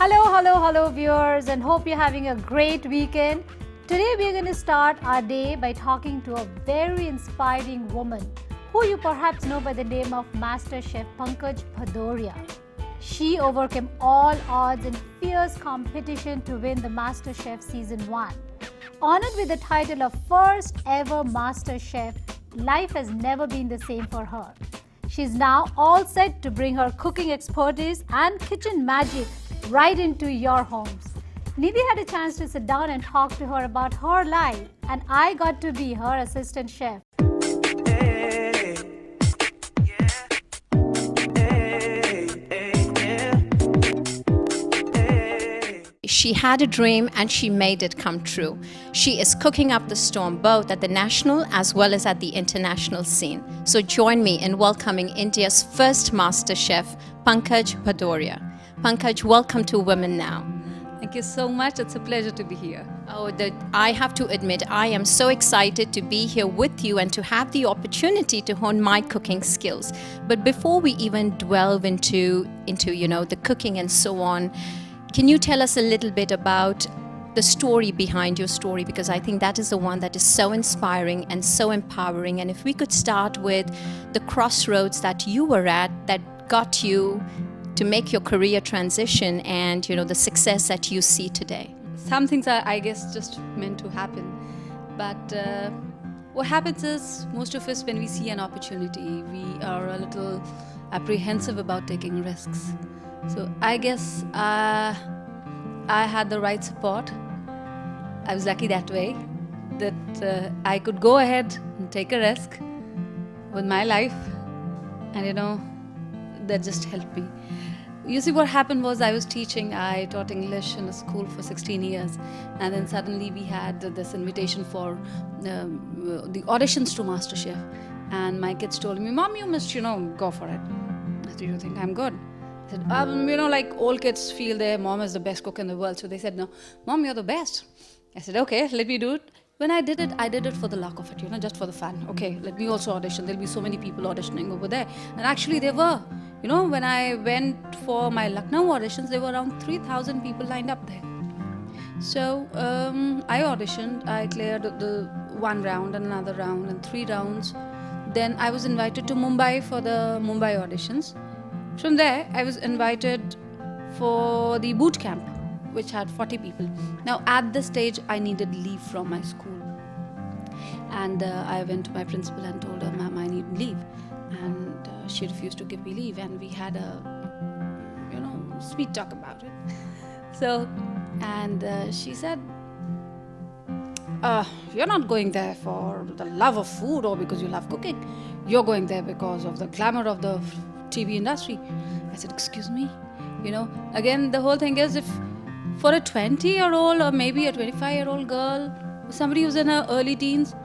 Hello viewers, and hope you're having a great weekend. Today we're going to start our day by talking to a very inspiring woman who you perhaps know by the name of MasterChef Pankaj Bhadouria. She overcame all odds in fierce competition to win the MasterChef Season 1. Honored with the title of first ever MasterChef, life has never been the same for her. She's now all set to bring her cooking expertise and kitchen magic right into your homes. Nidhi had a chance to sit down and talk to her about her life, and I got to be her assistant chef. She had a dream and she made it come true. She is cooking up the storm both at the national as well as at the international scene. So join me in welcoming India's first Master Chef, Pankaj Bhadouria. Pankaj, welcome to WomenNow. Thank you so much. It's a pleasure to be here. I have to admit, I am so excited to be here with you and to have the opportunity to hone my cooking skills. But before we even delve into the cooking and so on, can you tell us a little bit about the story behind your story? Because I think that is the one that is so inspiring and so empowering. And if we could start with the crossroads that you were at that got you to make your career transition and the success that you see today. Some things are, I guess, just meant to happen. But what happens is, most of us, when we see an opportunity, we are a little apprehensive about taking risks. So I guess I had the right support. I was lucky that way, that I could go ahead and take a risk with my life, and that just helped me. You see, what happened was, I was teaching. I taught English in a school for 16 years, and then suddenly we had this invitation for the auditions to MasterChef, and my kids told me, "Mom, you must, go for it." I said, "Do you think I'm good?" I said, like all kids feel their mom is the best cook in the world, so they said, "No, Mom, you're the best." I said, "Okay, let me do it." When I did it for the luck of it, just for the fun. Okay, let me also audition. There'll be so many people auditioning over there. And actually there were. When I went for my Lucknow auditions, there were around 3,000 people lined up there. So I auditioned. I cleared the one round and another round and 3 rounds. Then I was invited to Mumbai for the Mumbai auditions. From there, I was invited for the boot camp, which had 40 people. Now, at this stage, I needed leave from my school. And I went to my principal and told her, "Ma'am, I need leave." And she refused to give me leave. And we had a, sweet talk about it. So, and she said, "You're not going there for the love of food or because you love cooking. You're going there because of the glamour of the TV industry." I said, "Excuse me?" Again, the whole thing is, if for a 20-year-old or maybe a 25-year-old girl, somebody who's in her early teens,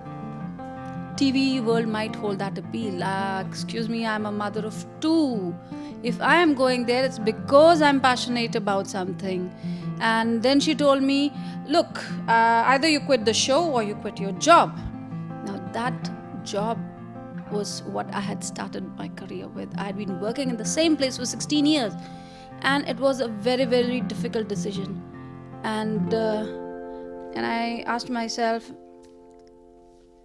TV world might hold that appeal. Excuse me, I'm a mother of 2. If I am going there, it's because I'm passionate about something. And then she told me, "Look, either you quit the show or you quit your job." Now that job was what I had started my career with. I had been working in the same place for 16 years. And it was a very, very difficult decision. And I asked myself,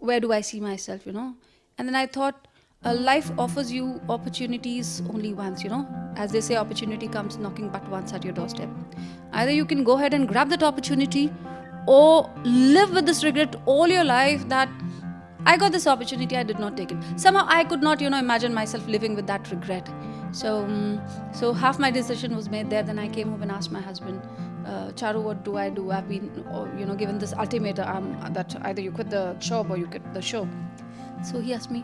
where do I see myself, And then I thought, life offers you opportunities only once, As they say, opportunity comes knocking but once at your doorstep. Either you can go ahead and grab that opportunity, or live with this regret all your life that I got this opportunity, I did not take it. Somehow I could not, imagine myself living with that regret. So half my decision was made there. Then I came home and asked my husband, "Charu, what do I do? I've been, given this ultimatum that either you quit the job or you quit the show." So he asked me,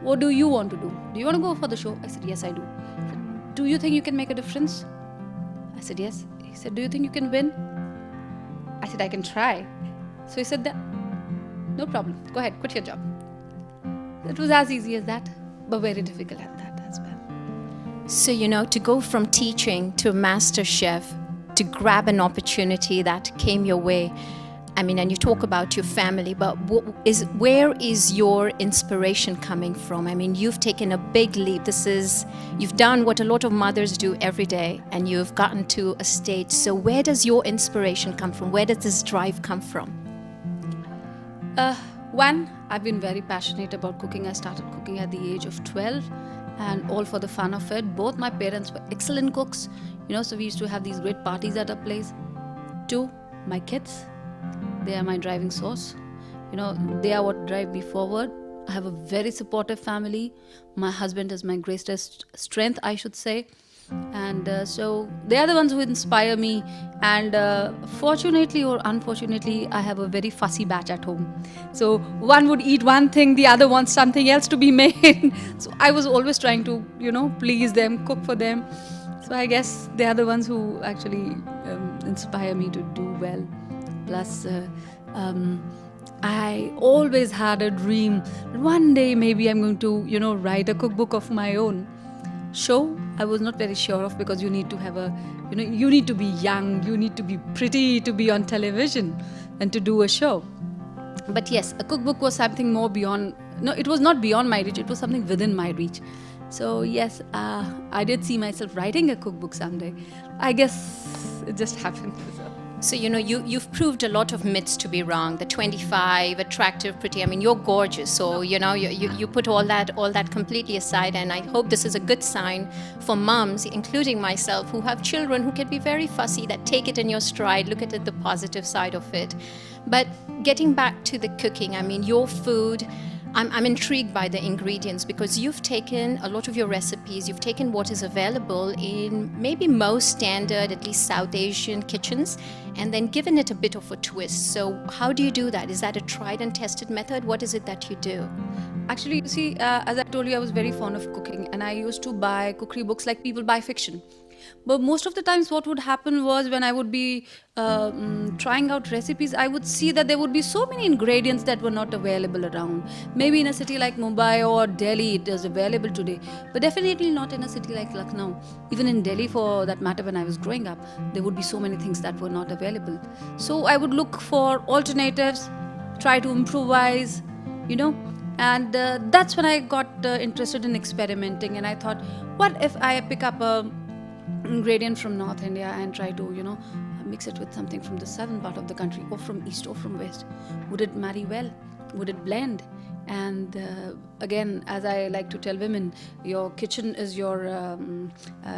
"What do you want to do? Do you want to go for the show?" I said, "Yes, I do." He said, "Do you think you can make a difference?" I said, "Yes." He said, "Do you think you can win?" I said, "I can try." So he said, "No problem. Go ahead, quit your job." It was as easy as that, but very difficult at that as well. So, to go from teaching to a master chef, to grab an opportunity that came your way, I mean, and you talk about your family, but where is your inspiration coming from? I mean, you've taken a big leap. You've done what a lot of mothers do every day, and you've gotten to a stage. So where does your inspiration come from? Where does this drive come from? One, I've been very passionate about cooking. I started cooking at the age of 12, and all for the fun of it. Both my parents were excellent cooks, so we used to have these great parties at our place. Two, my kids. They are my driving source. They are what drive me forward. I have a very supportive family. My husband is my greatest strength, I should say. And so they are the ones who inspire me. And fortunately or unfortunately, I have a very fussy batch at home. So one would eat one thing, the other wants something else to be made. So I was always trying to, please them, cook for them. So I guess they are the ones who actually inspire me to do well. Plus, I always had a dream that one day maybe I'm going to, write a cookbook of my own. Show, I was not very sure of, because you need to have you need to be young, you need to be pretty to be on television and to do a show. But yes, a cookbook was something more beyond, it was not beyond my reach, it was something within my reach. So yes, I did see myself writing a cookbook someday. I guess it just happened. So, you've proved a lot of myths to be wrong. The 25, attractive, pretty. I mean, you're gorgeous. So, you put all that completely aside. And I hope this is a good sign for moms, including myself, who have children who can be very fussy, that take it in your stride, look at it, the positive side of it. But getting back to the cooking, I mean, your food, I'm intrigued by the ingredients, because you've taken a lot of your recipes, you've taken what is available in maybe most standard, at least South Asian kitchens, and then given it a bit of a twist. So how do you do that? Is that a tried and tested method? What is it that you do? Actually, you see, as I told you, I was very fond of cooking, and I used to buy cookery books like people buy fiction. But most of the times what would happen was, when I would be trying out recipes, I would see that there would be so many ingredients that were not available around. Maybe in a city like Mumbai or Delhi it is available today, but definitely not in a city like Lucknow. Even in Delhi, for that matter, when I was growing up, there would be so many things that were not available. So I would look for alternatives, try to improvise, and that's when I got interested in experimenting. And I thought, what if I pick up a ingredient from North India and try to, mix it with something from the southern part of the country, or from east or from west? Would it marry well? Would it blend? And again, as I like to tell women, your kitchen is your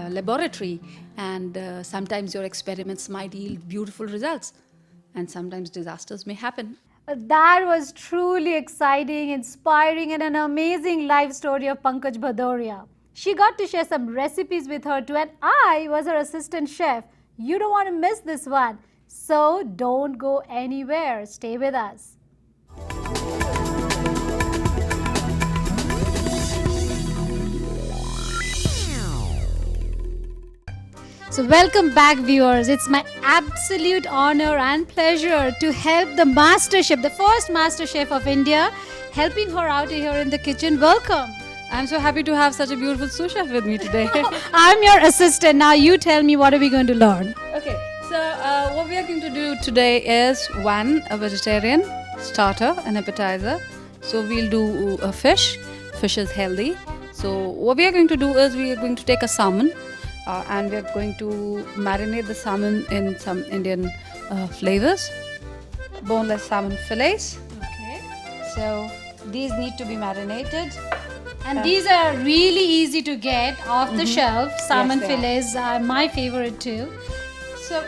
laboratory, and sometimes your experiments might yield beautiful results, and sometimes disasters may happen. That was truly exciting, inspiring, and an amazing life story of Pankaj Bhadouria. She got to share some recipes with her too, and I was her assistant chef. You don't want to miss this one. So don't go anywhere. Stay with us. So welcome back, viewers. It's my absolute honor and pleasure to help the MasterChef, the first MasterChef of India, helping her out here in the kitchen. Welcome. I'm so happy to have such a beautiful sous chef with me today. I'm your assistant. Now you tell me, what are we going to learn? Okay, so what we are going to do today is, one, a vegetarian starter, an appetizer. So we'll do a fish. Fish is healthy. So what we are going to do is, we are going to take a salmon and we are going to marinate the salmon in some Indian flavors. Boneless salmon fillets. Okay. So these need to be marinated. And these are really easy to get off the shelf. Salmon Yes, they fillets are my favorite too. So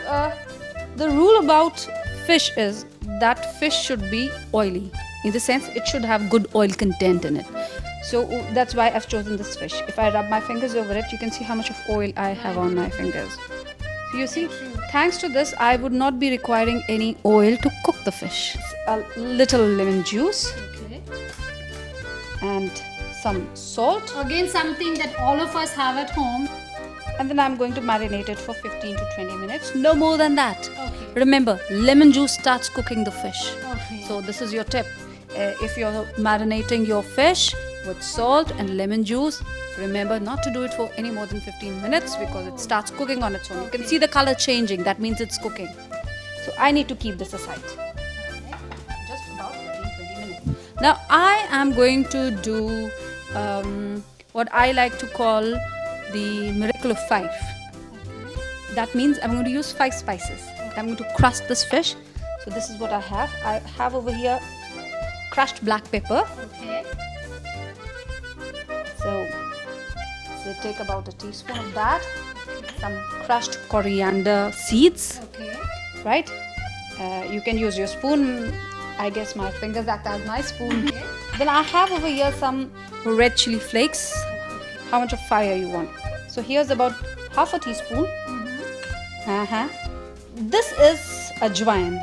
the rule about fish is that fish should be oily. In the sense, it should have good oil content in it. So that's why I've chosen this fish. If I rub my fingers over it, you can see how much of oil I have on my fingers. So you see, thanks to this, I would not be requiring any oil to cook the fish. A little lemon juice. Okay. And some salt. Again, something that all of us have at home. And then I'm going to marinate it for 15 to 20 minutes. No more than that. Okay. Remember, lemon juice starts cooking the fish. Okay. So this is your tip. If you're marinating your fish with salt and lemon juice, remember not to do it for any more than 15 minutes, because it starts cooking on its own. You can see the color changing. That means it's cooking. So I need to keep this aside. Now I am going to do what I like to call the miracle of 5. That means I'm going to use 5 spices. I'm going to crust this fish. So this is what I have. I have over here crushed black pepper. Okay. So take about a teaspoon of that. Some crushed coriander seeds. Okay. Right? You can use your spoon. I guess my fingers act as my spoon. Okay. Then I have over here some red chili flakes. How much of fire you want? So here's about half a teaspoon. This is ajwain.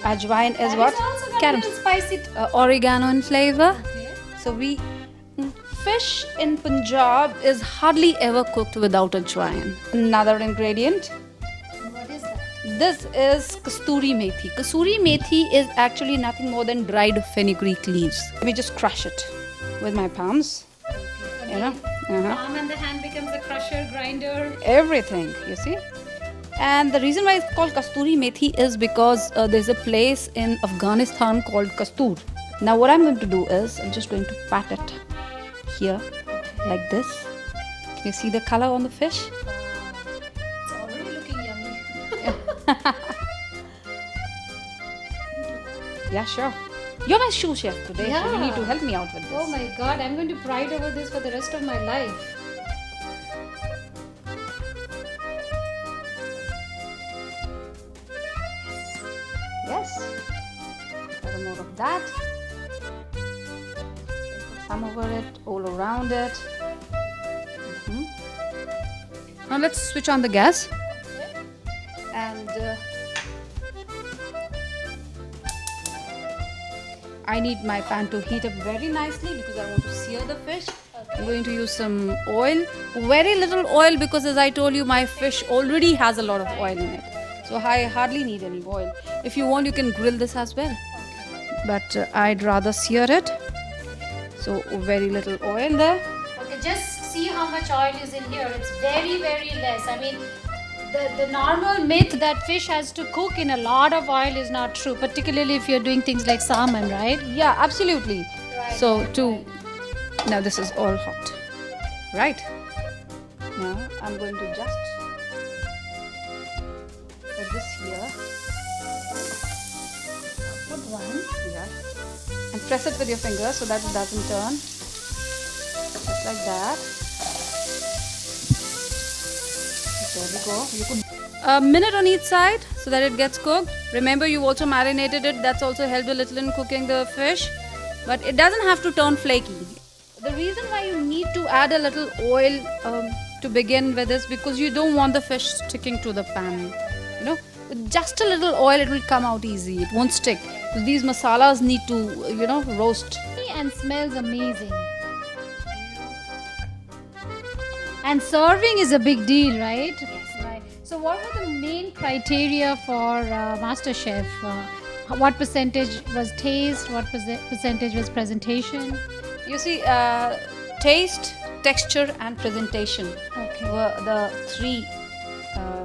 Ajwain is what? That is also got a little spicy. Oregano in flavor. Okay. So fish in Punjab is hardly ever cooked without ajwain. Another ingredient. What is that? This is Kasuri Methi. Kasuri Methi is actually nothing more than dried fenugreek leaves. Let me just crush it with my palms. Okay. You know? Palm and the hand becomes the crusher, grinder. Everything, you see. And the reason why it's called Kasturi Methi is because there's a place in Afghanistan called Kastur. Now what I'm going to do is I'm just going to pat it here like this. Can you see the color on the fish? It's already looking yummy. Yeah, sure. You're my sous chef today, so you Yeah. need to help me out with this. Oh my god, I'm going to pride over this for the rest of my life. Yes. A little more of that. Put some over it, all around it. Now let's switch on the gas. And I need my pan to heat up very nicely because I want to sear the fish. I'm going to use some oil. Very little oil because as I told you, my fish already has a lot of oil in it. So I hardly need any oil. If you want, you can grill this as well. But I'd rather sear it. So very little oil there. Okay, just see how much oil is in here. It's very, very less. I mean, the normal myth that fish has to cook in a lot of oil is not true, particularly if you're doing things like salmon, right? Yeah, absolutely. Right, So right, now this is all hot. Right. Now I'm going to just put this here. Put one. Yeah. And press it with your finger so that it doesn't turn. Just like that. There we go. You could a minute on each side so that it gets cooked. Remember, you also marinated it. That's also helped a little in cooking the fish. But it doesn't have to turn flaky. The reason why you need to add a little oil to begin with is because you don't want the fish sticking to the pan. You know, with just a little oil, it will come out easy. It won't stick. These masalas need to, roast. And smells amazing. And serving is a big deal, right? Yes. Right. So, what were the main criteria for MasterChef? What percentage was taste? What percentage was presentation? You see, taste, texture, and presentation Okay. were the 3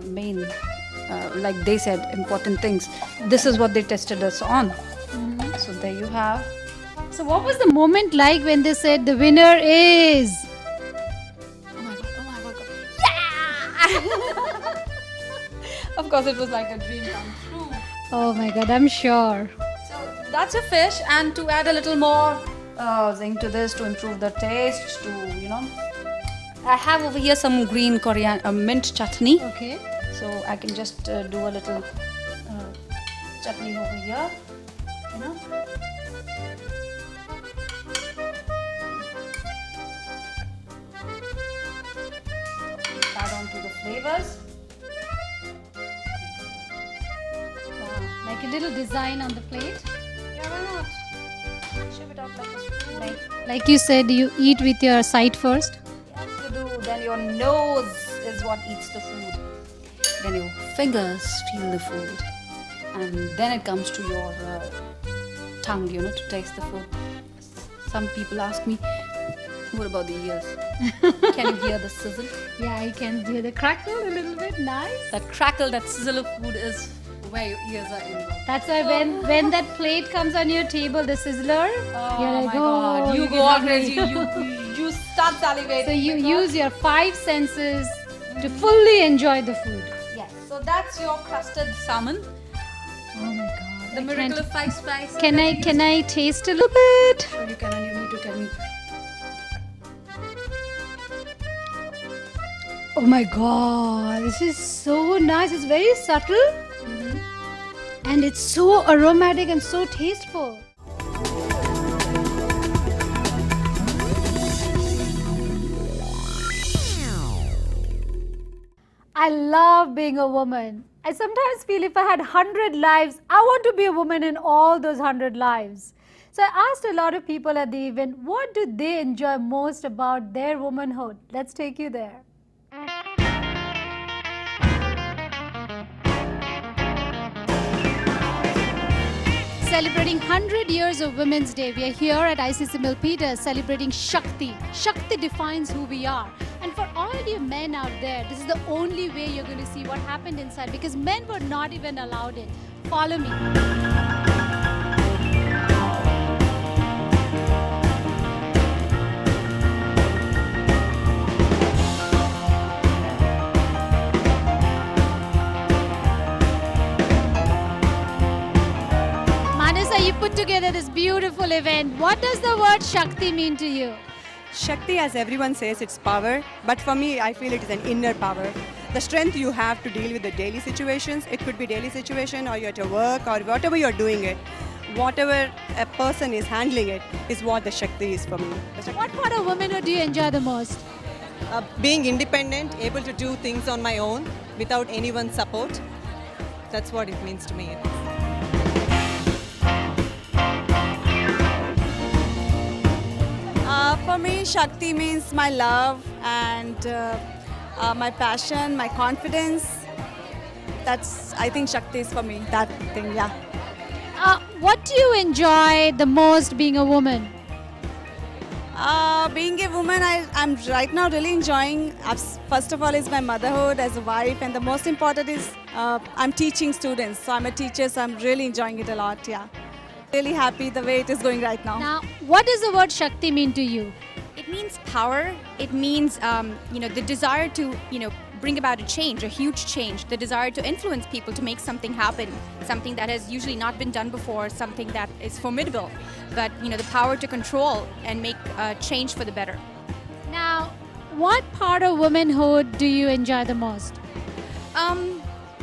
main, like they said, important things. This is what they tested us on. So there you have. So, what was the moment like when they said the winner is? Oh my god! Yeah! Of course, it was like a dream come true. Oh my god, I'm sure. So that's a fish, and to add a little more zing to this to improve the taste, I have over here some green coriander mint chutney. Okay. So I can just do a little chutney over here, Add on to the flavors. Wow. Like a little design on the plate. Yeah, why not? Shove it out like a spoon. Like you said, you eat with your sight first. Yes, you do. Then your nose is what eats the food. Then your fingers feel the food. And then it comes to your tongue, to taste the food. Some people ask me, what about the ears? Can you hear the sizzle? Yeah, I can hear the crackle a little bit. Nice. That crackle, that sizzle of food is Where your ears are involved. That's why when that plate comes on your table, the sizzler, you're like, my God. You get go all hungry." crazy. You start salivating. So you use your 5 senses to fully enjoy the food. Yes. So that's your crusted salmon. Oh my God. The I miracle can't- of 5 spices. Can I taste a little bit? Sure you can, and you need to tell me. Oh my God, this is so nice. It's very subtle and it's so aromatic and so tasteful. I love being a woman. I sometimes feel if I had 100 lives, I want to be a woman in all those 100 lives. So I asked a lot of people at the event, what do they enjoy most about their womanhood? Let's take you there. Celebrating 100 years of Women's Day, we are here at ICC Milpitas celebrating Shakti. Shakti defines who we are. And for all you men out there, this is the only way you're going to see what happened inside because men were not even allowed in. Follow me. Manasa, you put together this beautiful event. What does the word Shakti mean to you? Shakti, as everyone says, it's power, but for me, I feel it is an inner power. The strength you have to deal with the daily situations, it could be daily situation or you're at your work or whatever you're doing it, whatever a person is handling it is what the Shakti is for me. What part of womanhood do you enjoy the most? Being independent, able to do things on my own without anyone's support, that's what it means to me. For me, Shakti means my love and my passion, my confidence. That's, I think Shakti is for me, that thing, yeah. What do you enjoy the most being a woman? Being a woman, I'm right now really enjoying, first of all, is my motherhood as a wife, and the most important is I'm teaching students. So I'm a teacher, so I'm really enjoying it a lot, yeah. Really happy the way it is going right now. Now, what does the word Shakti mean to you? It means power. It means, the desire to, bring about a change, a huge change, the desire to influence people to make something happen, something that has usually not been done before, something that is formidable, but, the power to control and make change for the better. Now, what part of womanhood do you enjoy the most?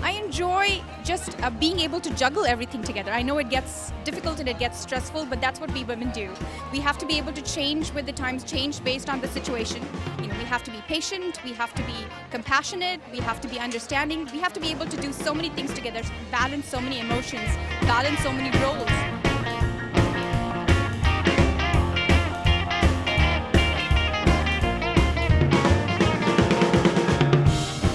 I enjoy just being able to juggle everything together. I know it gets difficult and it gets stressful, but that's what we women do. We have to be able to change with the times, change based on the situation. We have to be patient, we have to be compassionate, we have to be understanding, we have to be able to do so many things together, balance so many emotions, balance so many roles.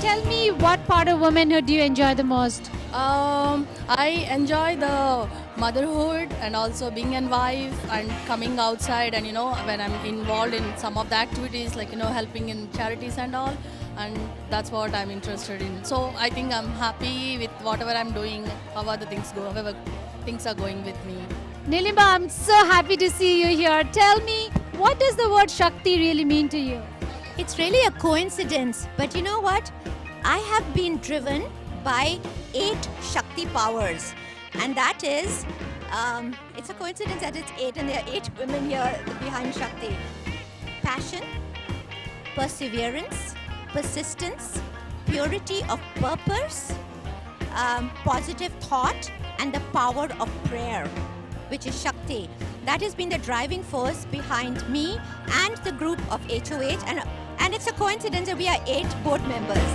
Tell me, what part of womanhood do you enjoy the most? I enjoy the motherhood and also being a wife and coming outside and when I'm involved in some of the activities like helping in charities and all, and that's what I'm interested in. So I think I'm happy with whatever I'm doing, however things go, however things are going with me. Nilimba, I'm so happy to see you here. Tell me, what does the word Shakti really mean to you? It's really a coincidence, but you know what? I have been driven by 8 Shakti powers, and that is, it's a coincidence that it's 8 and there are 8 women here behind Shakti. Passion, perseverance, persistence, purity of purpose, positive thought, and the power of prayer, which is Shakti. That has been the driving force behind me and the group of HOH, and it's a coincidence that we are 8 board members.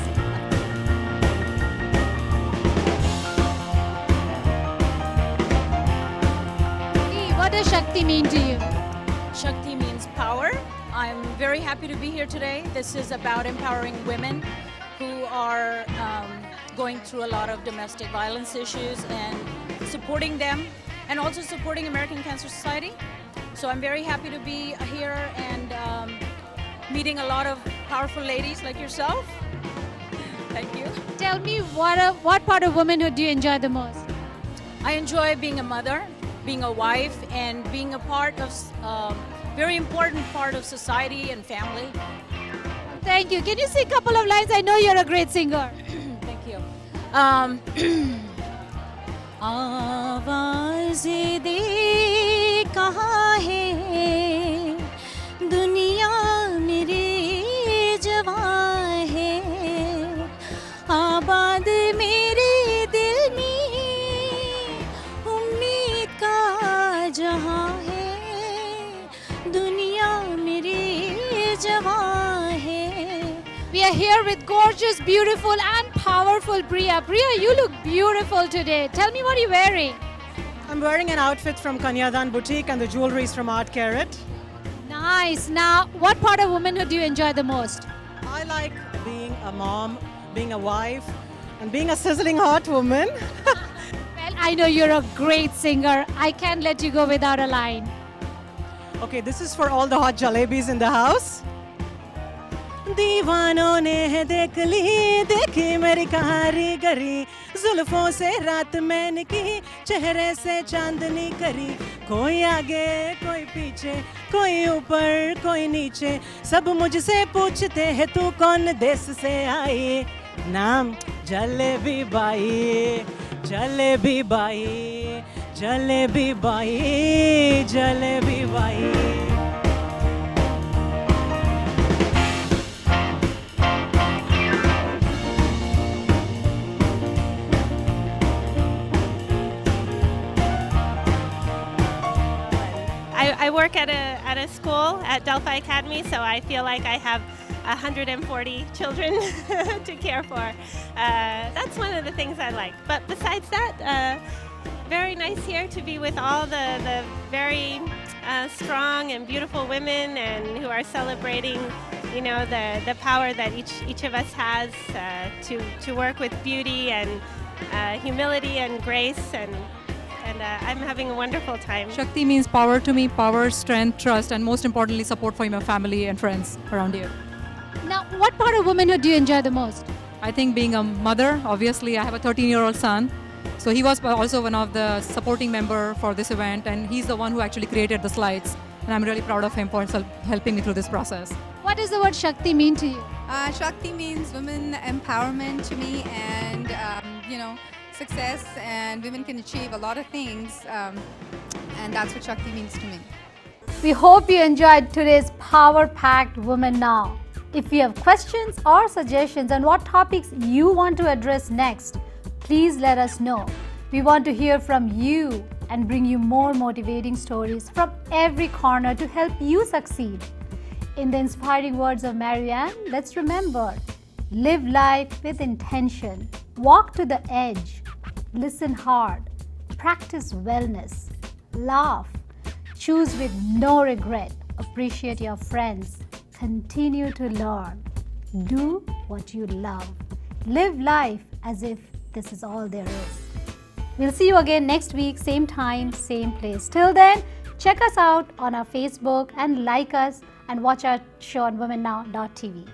What does Shakti mean to you? Shakti means power. I'm very happy to be here today. This is about empowering women who are going through a lot of domestic violence issues and supporting them and also supporting American Cancer Society. So I'm very happy to be here and meeting a lot of powerful ladies like yourself. Thank you. Tell me, what part of womanhood do you enjoy the most? I enjoy being a mother, being a wife, and being a part of very important part of society and family. Thank you. Can you sing a couple of lines? I know you're a great singer. Thank you. आवाज़ें दे कहाँ है दुनिया मेरी जवां है आबाद मेरे दिल में उम्मीद का जहां है दुनिया मेरी जवां है. We are here with gorgeous, beautiful, and powerful Priya. Priya, you look beautiful today. Tell me, what are you wearing? I'm wearing an outfit from Kanyadan Boutique and the jewelry is from Art Carat. Nice. Now, what part of womanhood do you enjoy the most? I like being a mom, being a wife, and being a sizzling hot woman. Well, I know you're a great singer. I can't let you go without a line. Okay, this is for all the hot jalebis in the house. दीवानों ने है देख ली देखी मेरी कारीगरी जुल्फों से रात मैंने की चेहरे से चांदनी करी कोई आगे कोई पीछे कोई ऊपर कोई नीचे सब मुझसे पूछते हैं तू कौन देश से आई नाम jalebi by jalebi by jalebi by jalebi by. I work at a school at Delphi Academy, so I feel like I have 140 children to care for. That's one of the things I like. But besides that, very nice here to be with all the very strong and beautiful women and who are celebrating, you know, the power that each of us has to work with beauty and humility and grace and I'm having a wonderful time. Shakti means power to me, power, strength, trust, and most importantly, support for my family and friends around here. Now, what part of womanhood do you enjoy the most? I think being a mother, obviously, I have a 13-year-old son. So he was also one of the supporting member for this event, and he's the one who actually created the slides. And I'm really proud of him for helping me through this process. What does the word Shakti mean to you? Shakti means women empowerment to me, and you know, success, and women can achieve a lot of things, and that's what Shakti means to me. We hope you enjoyed today's power-packed Women Now. If you have questions or suggestions on what topics you want to address next, please let us know. We want to hear from you and bring you more motivating stories from every corner to help you succeed. In the inspiring words of Marianne, let's remember, live life with intention, walk to the edge, listen hard, practice wellness, laugh, choose with no regret, appreciate your friends, continue to learn, do what you love, live life as if this is all there is. We'll see you again next week, same time, same place. Till then, check us out on our Facebook and like us and watch our show on WomenNow.tv.